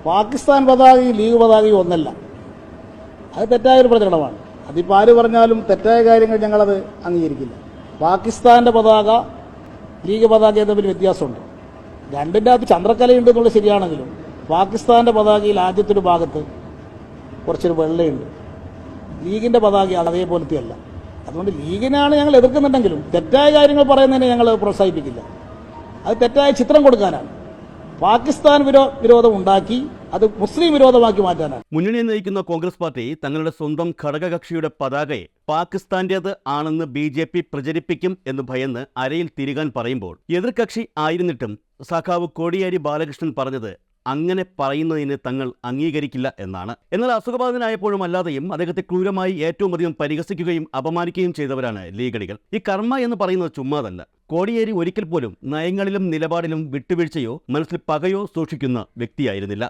Pakistan പതാകയും league പതാകയും ഒന്നല്ല. അത് തെറ്റായൊരു പ്രചരണമാണ്. അതിപ്പോൾ ആര് പറഞ്ഞാലും തെറ്റായ കാര്യങ്ങൾ ഞങ്ങളത് അംഗീകരിക്കില്ല. പാകിസ്ഥാൻ്റെ പതാക ലീഗ് പതാക തമ്മിൽ വ്യത്യാസമുണ്ട്. രണ്ടിൻ്റെ അകത്ത് ചന്ദ്രക്കലയുണ്ട് എന്നുള്ളത് ശരിയാണെങ്കിലും പാകിസ്ഥാൻ്റെ പതാകയിൽ ആദ്യത്തെ ഒരു ഭാഗത്ത് കുറച്ചൊരു വെള്ളയുണ്ട്. ലീഗിൻ്റെ പതാക അതേപോലത്തെ അല്ല. അതുകൊണ്ട് ലീഗിനാണ് ഞങ്ങൾ എതിർക്കുന്നുണ്ടെങ്കിലും തെറ്റായ കാര്യങ്ങൾ പറയുന്നതിനെ ഞങ്ങൾ പ്രോത്സാഹിപ്പിക്കില്ല. അത് തെറ്റായ ചിത്രം കൊടുക്കാനാണ്. പാകിസ്ഥാൻ വിരോധം ഉണ്ടാക്കി അത് മുസ്ലിം വിരോധമാക്കി മാറ്റാനാണ്. മുന്നണിയെ നയിക്കുന്ന കോൺഗ്രസ് പാർട്ടി തങ്ങളുടെ സ്വന്തം ഘടകകക്ഷിയുടെ പതാകയെ പാകിസ്ഥാന്റേത് ആണെന്ന് BJP പ്രചരിപ്പിക്കും എന്ന് ഭയന്ന് അരയിൽ തിരികാൻ പറയുമ്പോൾ എതിർകക്ഷി ആയിരുന്നിട്ടും സഖാവ് കോടിയേരി ബാലകൃഷ്ണൻ പറഞ്ഞത് അങ്ങനെ പറയുന്നതിന് തങ്ങൾ അംഗീകരിക്കില്ല എന്നാണ്. എന്നാൽ അസുഖബാധിതനായപ്പോഴും അല്ലാതെയും അദ്ദേഹത്തെ ക്രൂരമായി ഏറ്റവും അധികം പരിഹസിക്കുകയും അപമാനിക്കുകയും ചെയ്തവരാണ് ലീഗടികൾ. ഈ കർമ്മ എന്ന് പറയുന്നത് ചുമ്മാതല്ല. കോടിയേരി ഒരിക്കൽ പോലും നയങ്ങളിലും നിലപാടിലും വിട്ടുവീഴ്ചയോ മനസ്സിൽ പകയോ സൂക്ഷിക്കുന്ന വ്യക്തിയായിരുന്നില്ല.